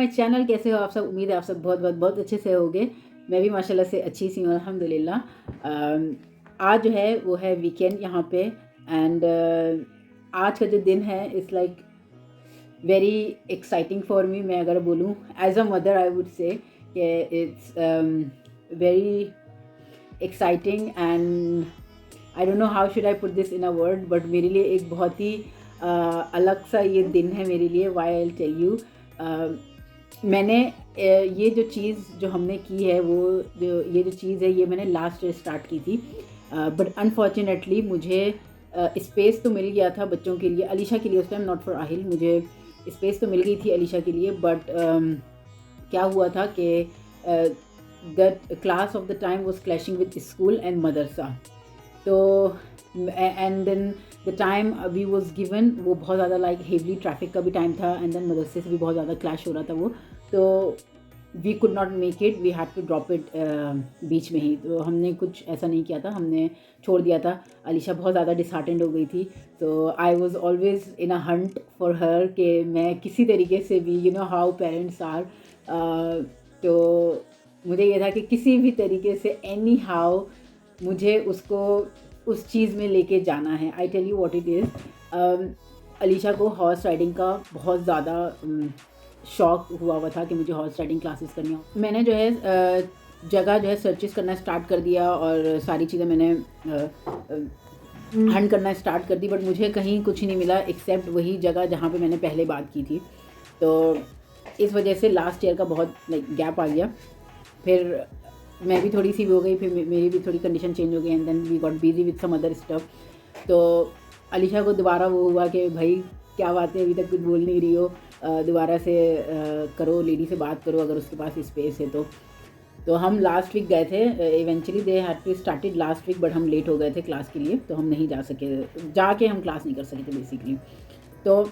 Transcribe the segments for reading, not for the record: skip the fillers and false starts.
My channel. कैसे हो आप सब? उम्मीद है आप सब बहुत बहुत बहुत अच्छे से होगे। मैं भी माशाल्लाह से अच्छी सी हूँ, अल्हम्दुलिल्लाह। आज जो है वो है वीकेंड यहाँ पे, एंड आज का जो दिन है it's like very exciting for me. मैं अगर बोलूँ as a mother I would say it's very exciting, and I don't know how should I put this in a word, but मेरे लिए एक बहुत ही अलग सा ये दिन है मेरे लिए। वाई आई टेल यू, मैंने ये जो चीज़ जो हमने की है वो ये जो चीज़ है ये मैंने लास्ट ईयर स्टार्ट की थी, बट अनफॉर्चुनेटली मुझे स्पेस तो मिल गया था बच्चों के लिए, अलीशा के लिए उस टाइम, नॉट फॉर आहिल। मुझे स्पेस तो मिल गई थी अलीशा के लिए, बट क्या हुआ था कि the class of the time was clashing with school and मदरसा। तो and then the time we was given वो बहुत ज़्यादा लाइक हेवली ट्रैफिक का भी टाइम था, एंड देन मदरसे से भी बहुत ज़्यादा क्लैश हो रहा था वो। तो we could not make it, we had to drop it बीच में ही। तो हमने कुछ ऐसा नहीं किया था, हमने छोड़ दिया था। अलीशा बहुत ज़्यादा डिसहार्टेंड हो गई थी, तो I was always in a hunt for her कि मैं किसी तरीके से भी, you know how parents are, तो मुझे ये था कि किसी भी तरीके से एनी हाउ मुझे उसको उस चीज़ में लेके जाना है। I tell you what it is. Alisha को हॉर्स राइडिंग का बहुत ज़्यादा शौक हुआ था कि मुझे हॉर्स राइडिंग क्लासेस करनी हो। मैंने जो है जगह जो है सर्चेस करना स्टार्ट कर दिया और सारी चीज़ें मैंने हंट करना स्टार्ट कर दी, बट मुझे कहीं कुछ नहीं मिला एक्सेप्ट वही जगह जहाँ पे मैंने पहले बात की थी। तो इस वजह से लास्ट ईयर का बहुत लाइक गैप आ गया। फिर मैं भी थोड़ी सी हो गई, फिर मेरी भी थोड़ी कंडीशन चेंज हो गई, and then we got busy with some other stuff. तो अलीशा को दोबारा वो हुआ कि भाई क्या बात है, अभी तक कुछ बोल नहीं रही हो, दोबारा से करो, लेडी से बात करो अगर उसके पास स्पेस है तो हम लास्ट वीक गए थे। Eventually they had to started last week, but हम लेट हो गए थे क्लास के लिए, तो हम नहीं जा सके, जाके हम क्लास नहीं कर सके थे बेसिकली। तो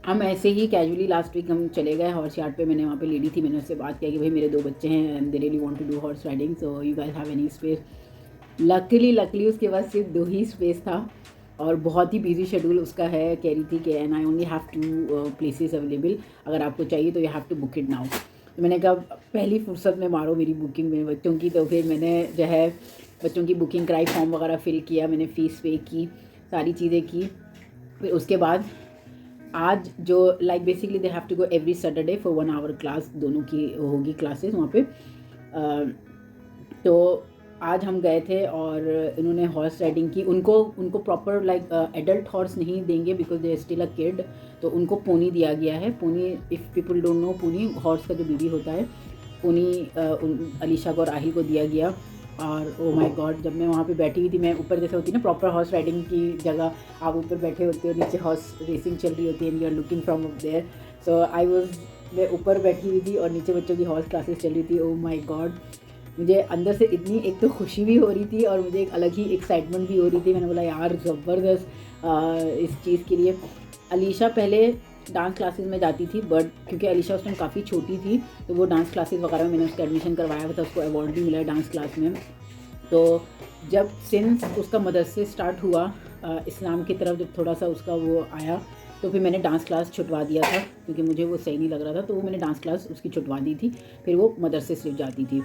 हम ऐसे ही कैजुअली लास्ट वीक हम चले गए हॉर्स यार्ड पे। मैंने वहाँ पे लेडी थी, मैंने उससे बात किया कि भाई मेरे 2 बच्चे हैं and they really want to do horse riding, so you guys have any space. Luckily उसके पास सिर्फ 2 ही स्पेस था और बहुत ही बिजी शेड्यूल उसका है। कह रही थी कि and I only have 2 places available, अगर आपको चाहिए तो you have to book it now. तो मैंने कहा पहली फुर्सत में मारो मेरी बुकिंग में बच्चों की। तो फिर मैंने जो है बच्चों की बुकिंग कराई, फॉर्म वगैरह फिल किया, मैंने फ़ीस पे की, सारी चीज़ें की। फिर उसके बाद आज जो like basically they have to go every Saturday for 1 hour class, दोनों की होगी क्लासेस वहाँ पे। तो आज हम गए थे और इन्होंने हॉर्स राइडिंग की। उनको प्रॉपर लाइक एडल्ट हॉर्स नहीं देंगे because they still a kid, तो उनको पोनी दिया गया है। Pony, if people don't know, pony horse का जो बेबी होता है, पोनी अलीशा को और आहिल को दिया गया। और ओ माय गॉड, जब मैं वहाँ पे बैठी हुई थी, मैं ऊपर जैसे होती है ना प्रॉपर हॉर्स राइडिंग की जगह, आप ऊपर बैठे होते हो, नीचे हॉर्स रेसिंग चल रही होती है, you are looking from up there. So I was, मैं ऊपर बैठी हुई थी और नीचे बच्चों की हॉर्स क्लासेस चल रही थी। ओ माय गॉड, मुझे अंदर से इतनी एक तो खुशी भी हो रही थी और मुझे एक अलग ही एक्साइटमेंट भी हो रही थी। मैंने बोला यार ज़बरदस्त इस चीज़ के लिए। अलीशा पहले डांस क्लासेस में जाती थी, बट क्योंकि अलीशा उस टाइम काफ़ी छोटी थी तो वो डांस क्लासेस वगैरह में मैंने उसका एडमिशन करवाया था, उसको अवार्ड भी मिला डांस क्लास में। तो जब सिंस उसका मदरसे स्टार्ट हुआ इस्लाम की तरफ, जब थोड़ा सा उसका वो आया, तो फिर मैंने डांस क्लास छुटवा दिया था क्योंकि मुझे वो सही नहीं लग रहा था, तो वो मैंने डांस क्लास उसकी छुटवा दी थी। फिर वो मदरसे सिर्फ जाती थी।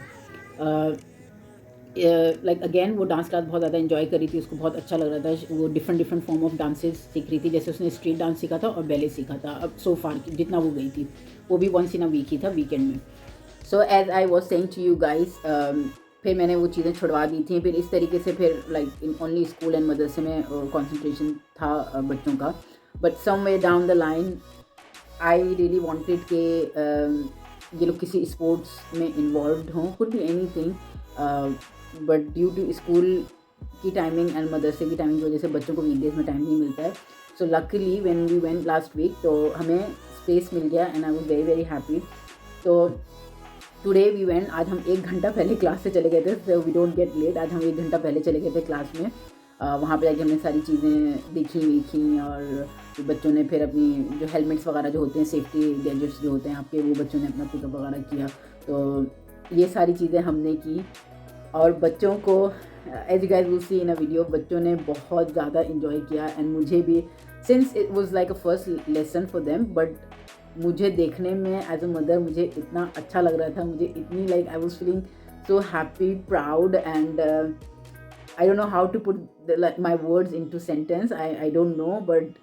लाइक अगेन वो डांस क्लास बहुत ज़्यादा इन्जॉय करी थी, उसको बहुत अच्छा लग रहा था। वो डिफरेंट फॉर्म ऑफ डांसेस सीख रही थी, जैसे उसने स्ट्रीट डांस सीखा था और बैले सीखा था। अब सो फार जितना वो गई थी वो भी वंस इन अ वीक ही था, वीकेंड में। So as I was saying to you guys, फिर मैंने वो चीज़ें छुड़वा दी थी। फिर इस तरीके से फिर like in only school and मदरसे में कॉन्सेंट्रेशन था बच्चों का। But some way down the line I really wanted कि ये लोग किसी स्पोर्ट्स में इन्वॉल्व हों, could be anything, but due to school की टाइमिंग एंड मदरसे की टाइमिंग की वजह से बच्चों को वीकडेज में टाइम नहीं मिलता है। So luckily when we went last week, तो हमें स्पेस मिल गया and I was very very happy. तो टुडे वी वेंट, आज हम 1 घंटा पहले क्लास से चले गए थे, so we don't get late. आज हम 1 घंटा पहले चले गए थे क्लास में। वहाँ पे जाके हमने सारी चीज़ें देखी और बच्चों ने फिर अपनी जो हेलमेट्स वगैरह जो होते हैं, सेफ्टी गैजेट्स जो होते हैं आपके, वो बच्चों ने अपना पिकअप वगैरह किया। तो ये सारी चीज़ें हमने की और बच्चों को as you guys will see in a video, बच्चों ने बहुत ज़्यादा इन्जॉय किया। एंड मुझे भी, since it was like a first lesson for them, but मुझे देखने में एज अ मदर मुझे इतना अच्छा लग रहा था, मुझे इतनी like I was feeling so happy, proud, and I don't know how to put my words into sentence. I don't know, but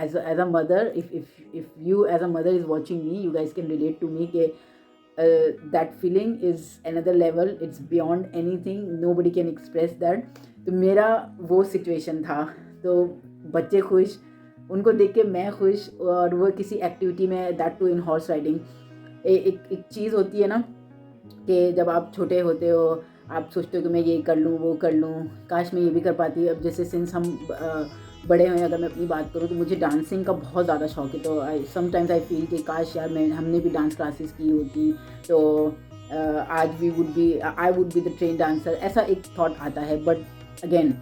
as a mother, if you as a mother is watching me, you guys can relate to me. Ke, that feeling is another level. It's beyond anything. Nobody can express that. तो मेरा वो situation था. तो बच्चे खुश, उनको देख के मैं खुश, और वो किसी एक्टिविटी में, that too in horse riding. एक चीज़ होती है ना कि जब आप छोटे होते हो आप सोचते हो कि मैं ये कर लूँ, वो कर लूँ, काश मैं ये भी कर पाती. अब जैसे सिंस हम बड़े हैं, अगर मैं अपनी बात करूँ तो मुझे डांसिंग का बहुत ज़्यादा शौक है. तो समटाइम्स आई फील कि काश यार हमने भी डांस क्लासेस की होती तो आज I would be the train dancer. ऐसा एक थॉट आता है. But again,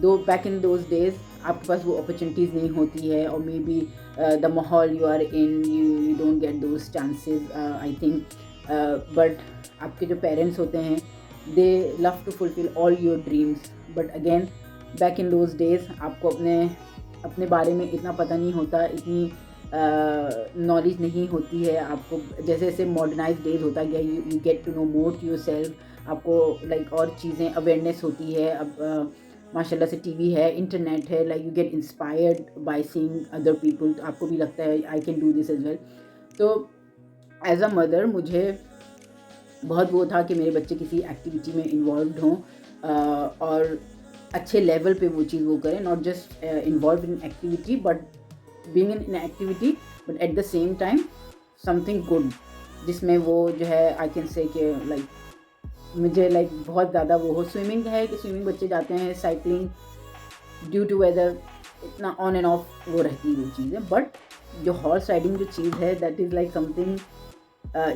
though back in those days आपके पास वो अपॉर्चुनिटीज़ नहीं होती है, और मे बी द माहौल you are in, you don't get those chances I think. But आपके जो पेरेंट्स होते हैं, they love to fulfil all your dreams. But again, back in those days आपको अपने बारे में इतना पता नहीं होता, इतनी नॉलेज नहीं होती है आपको. जैसे जैसे मॉडर्नाइज डेज होता गया, you get to know more to yourself. आपको लाइक और चीज़ें अवेयरनेस होती है. अब माशाल्लाह से टीवी है, इंटरनेट है, like you get inspired by seeing other people. तो आपको भी लगता है I can do this as well. तो एज अ मदर मुझे बहुत वो था कि मेरे बच्चे किसी एक्टिविटी में इन्वॉल्व हों, और अच्छे लेवल पे वो चीज़ वो करें. Not just involve in activity, but being in activity, but at the same time something good, जिसमें वो जो है आई कैन से कि लाइक मुझे लाइक बहुत ज़्यादा वो हो. स्विमिंग है कि स्विमिंग बच्चे जाते हैं, साइकिलिंग ड्यू टू वेदर इतना ऑन एंड ऑफ वो रहती है वो चीज़ें. बट जो हॉर्स राइडिंग जो चीज़ है, that is like something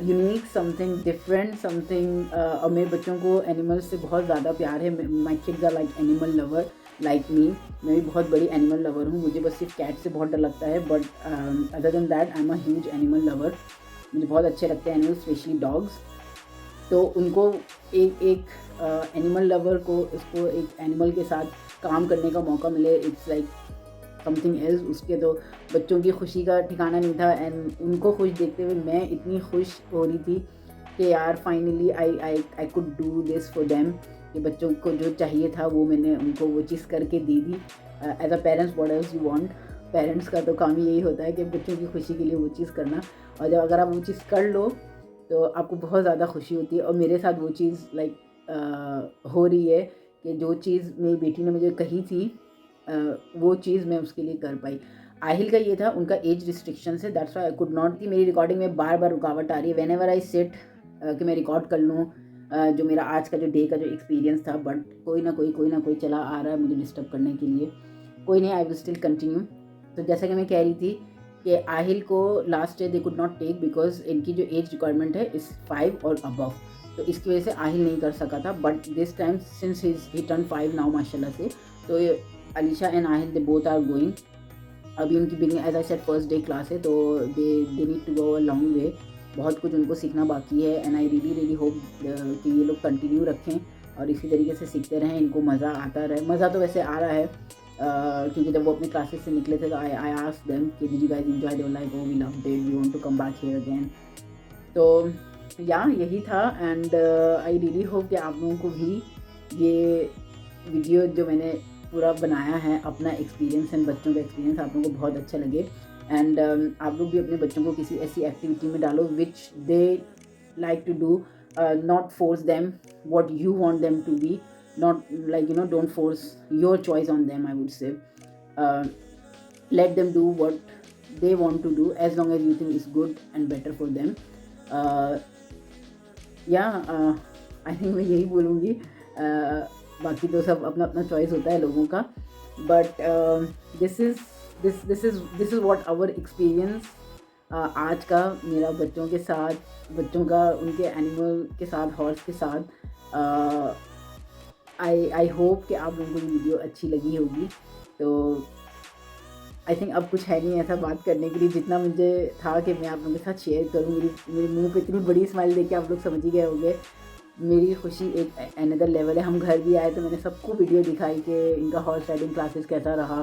unique, something different, something. और मेरे बच्चों को एनिमल्स से बहुत ज़्यादा प्यार है. My kids are like animal lover like me. मैं भी बहुत बड़ी एनिमल लवर हूँ. मुझे बस सिर्फ कैट से बहुत डर लगता है, but other than that I am a huge animal lover. मुझे बहुत अच्छे लगते हैं एनिमल, स्पेशली डॉग्स. तो उनको एक एनिमल लवर को इसको एक एनिमल के साथ काम करने का मौका मिले, इट्स लाइक समथिंग एल्स. उसके तो बच्चों की खुशी का ठिकाना नहीं था. एंड उनको खुश देखते हुए मैं इतनी खुश हो रही थी कि यार finally I could do this for them. कि बच्चों को जो चाहिए था वो मैंने उनको वो चीज़ करके दे दी. As a parents what else you want. Parents का तो काम यही होता है कि बच्चों की खुशी के लिए वो चीज़ करना. और जब अगर आप वो चीज़ कर लो तो आपको बहुत ज़्यादा खुशी होती है. और मेरे साथ वो चीज़ लाइक हो रही है कि जो चीज़ मेरी बेटी ने मुझे कही थी वो चीज़ मैं उसके लिए कर पाई. आहिल का ये था, उनका एज रिस्ट्रिक्शन है, that's why I could not. थी मेरी रिकॉर्डिंग में बार बार रुकावट आ रही है व्हेन एवर आई सिट कि मैं रिकॉर्ड कर लूँ जो मेरा आज का जो डे का जो एक्सपीरियंस था. बट कोई ना कोई चला आ रहा है मुझे डिस्टर्ब करने के लिए. कोई नहीं, आई विल स्टिल कंटिन्यू. तो जैसा कि मैं कह रही थी कि आहिल को last year they could not take because इनकी जो एज रिक्वायरमेंट है इस 5 और अबव. तो इसकी वजह से आहिल नहीं कर सका था. But this time since he turn 5 now माशाल्लाह से, तो Alisha and Aahil they both are going. अभी उनकी beginning as I said first day class है, तो they need to go a long way. बहुत कुछ उनको सीखना बाकी है. एंड आई रियली होप कि ये लोग कंटिन्यू रखें और इसी तरीके से सीखते रहें. इनको मज़ा आता रहे. मज़ा तो वैसे आ रहा है क्योंकि जब वो अपने क्लासेस से निकले थे तो आई आस्क्ड देम कि did you guys enjoy. They were like oh we loved it, we want to come back here again. तो या यही था. एंड आई रियली होप कि आप लोगों को भी ये वीडियो जो मैंने पूरा बनाया है अपना एक्सपीरियंस एंड बच्चों का एक्सपीरियंस आप लोगों को बहुत अच्छा लगे. एंड आप लोग भी अपने बच्चों को किसी ऐसी एक्टिविटी में डालो which they like to do. Not force them what you want them to be. Not like don't force your choice on them, I would say. Let them do what they want to do as long as you think is good and better for them. I think मैं यही बोलूँगी. बाकी तो सब अपना अपना choice होता है लोगों का. But this is what our experience आज का मेरा बच्चों के साथ, बच्चों का उनके एनिमल के साथ, हॉर्स के साथ. आई होप कि आप लोगों को ये वीडियो अच्छी लगी होगी. तो आई थिंक अब कुछ है नहीं ऐसा बात करने के लिए जितना मुझे था कि मैं आप लोगों के साथ शेयर करूँ. मेरे मुंह पे इतनी बड़ी स्माइल देख के आप लोग समझ ही गए होंगे. मेरी खुशी एक अनदर लेवल है। हम घर भी आए तो मैंने सबको वीडियो दिखाई कि इनका हॉर्स राइडिंग क्लासेस कैसा रहा।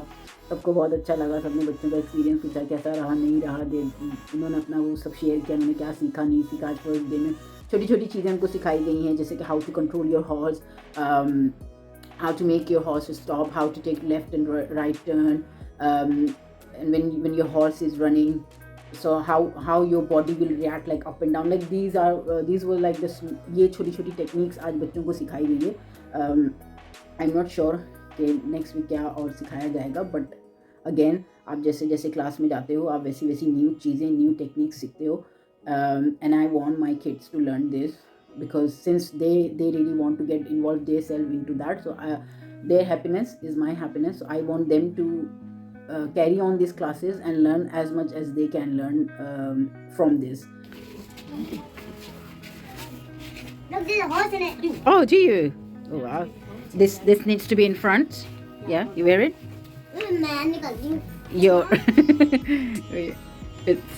सबको बहुत अच्छा लगा, सबने बच्चों का एक्सपीरियंस पूछा कैसा रहा नहीं रहा। उन्होंने अपना वो सब शेयर किया, उन्होंने क्या सीखा नहीं सीखा। आज फर्स्ट डे में छोटी छोटी चीज़ें उनको सिखाई गई हैं, जैसे कि how to control your horse, how to make your horse stop, how to take left and right turn, and when your horse is running, so how your body will react like up and down, like these were like this, ये छोटी छोटी techniques आज बच्चों को सिखाई गई है। I am not sure कि नेक्स्ट वीक क्या और सिखाया जाएगा, बट अगेन आप जैसे जैसे क्लास में जाते हो आप वैसी वैसी न्यू चीज़ें न्यू टेक्निक्स सीखते हो। And I want my kids to learn this because since they really want to get involved themselves into that, so their happiness is my happiness, so I want them to carry on these classes and learn as much as they can learn from this. Look, there's a horse in it. Oh, do you? Oh wow, this needs to be in front. Yeah, you wear it. Man, निकाल दी। Your it's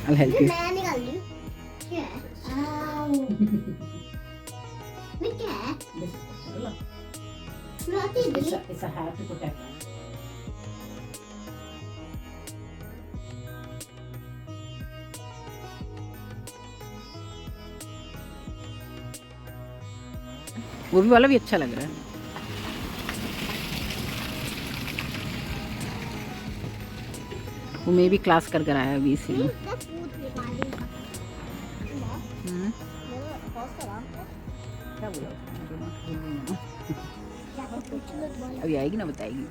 I'll help you. मैं निकाल दी। क्या है? मैं क्या है? Naughty It's bee. a hat to protect us. वो भी वाला भी अच्छा लग रहा है। वो मैं भी क्लास कर आया अभी इसीलिए। क्या बोला अभी आएगी ना बताएगी।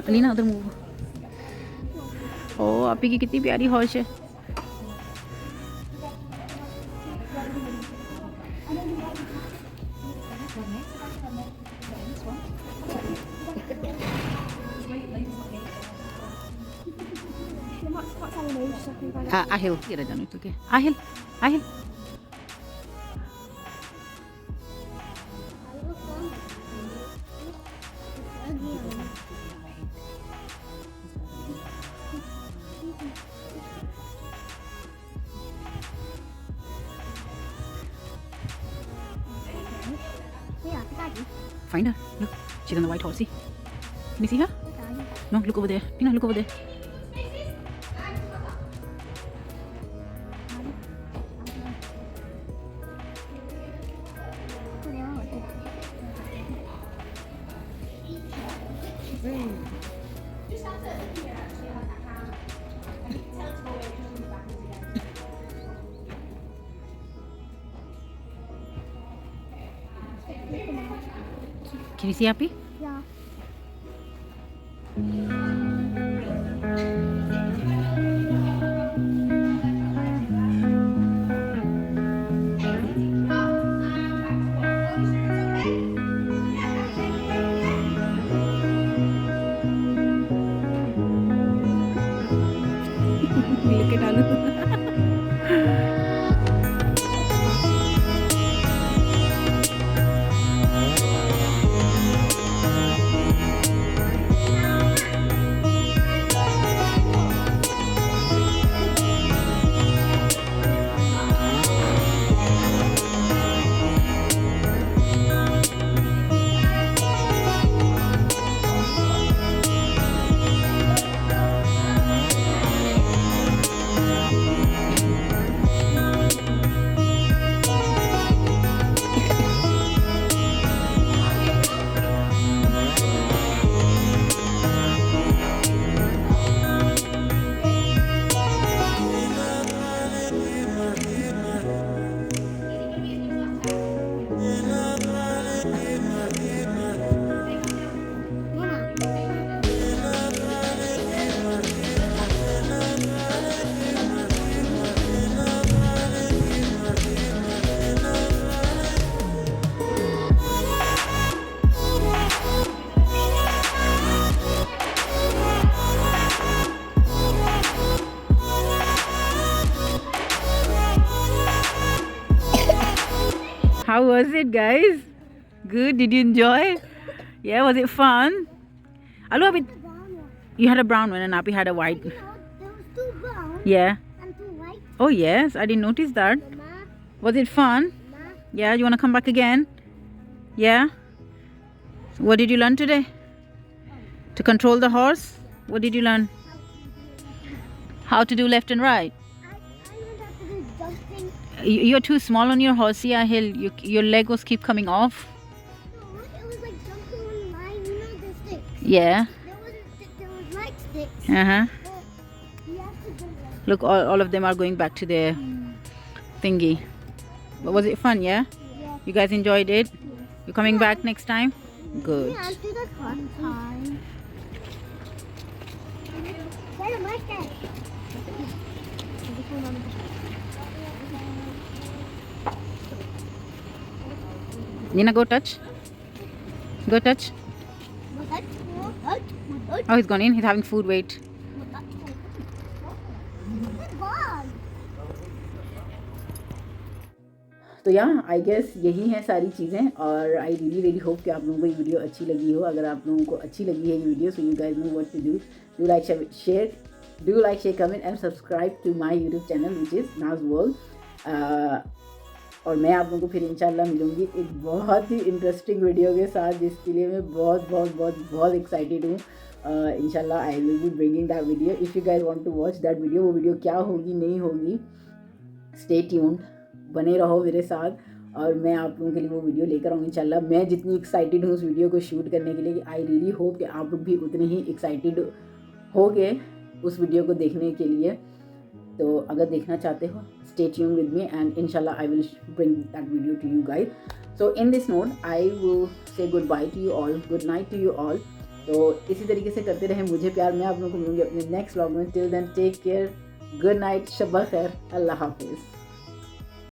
अलीना उधर मूव। ओ आपी की कितनी प्यारी हौश है। Ahil, kira dyan ito ke. Ahil, Ahil. Find her. Look, she's on the white horsey. Can you see her? No, look over there. Tina, look over there. Can you see Happy? Yeah. Look at Alu. How was it, guys? Good. Did you enjoy? Yeah, was it fun? Alu, abhi The brown one. you had a brown one and Api had a white. You know, there was 2 brown Yeah. and 2 white. Oh yes, I didn't notice that. Mama, Was it fun? mama. Yeah. You wanna come back again? Yeah. So what did you learn today? To control the horse? What did you learn? How to do left and right. I learned how to do jumping. You're too small on your horsey hill. Your leg was keep coming off. No, it was like jumping on line. You know the sticks. Yeah. There was like sticks. Uh-huh. But you have to jump like Look, all of them are going back to their thingy. But was it fun, yeah? yeah. You guys enjoyed it? You coming back next time? Good. Yeah, do that one time. Get a mustache. Nina, go touch. Go touch. Oh, he's gone in. He's having food. Wait. तो यहाँ I guess यही है सारी चीज़ें और I really hope कि आप लोगों को ये वीडियो अच्छी लगी हो. अगर आप लोगों को अच्छी लगी है ये video so you guys know what to do like share comment and subscribe to my YouTube channel which is Naaz world. और मैं आप लोगों को फिर इंशाल्लाह मिलूँगी एक बहुत ही इंटरेस्टिंग वीडियो के साथ जिसके लिए मैं बहुत एक्साइटेड हूँ. इंशाल्लाह I will be bringing that video. If you guys want to watch that video, वो वीडियो क्या होगी नहीं होगी, स्टे ट्यून्ड, बने रहो मेरे साथ और मैं आप लोगों के लिए वो वीडियो लेकर आऊँगी इंशाल्लाह. मैं जितनी एक्साइटेड हूँ उस वीडियो को शूट करने के लिए, आई रियली होप कि आप लोग भी उतने ही एक्साइटेड होगे उस वीडियो को देखने के लिए. तो अगर देखना चाहते हो stay tuned with me and inshallah I will bring that video to you guys. So in this note I will say goodbye to you all, good night to you all. तो इसी तरीके से करते रहे मुझे प्यार. मैं आप लोगों को मिलूँगी अपने नेक्स्ट व्लॉग में. Till then take care, good night, शब्बा खैर, अल्लाह हाफिज़.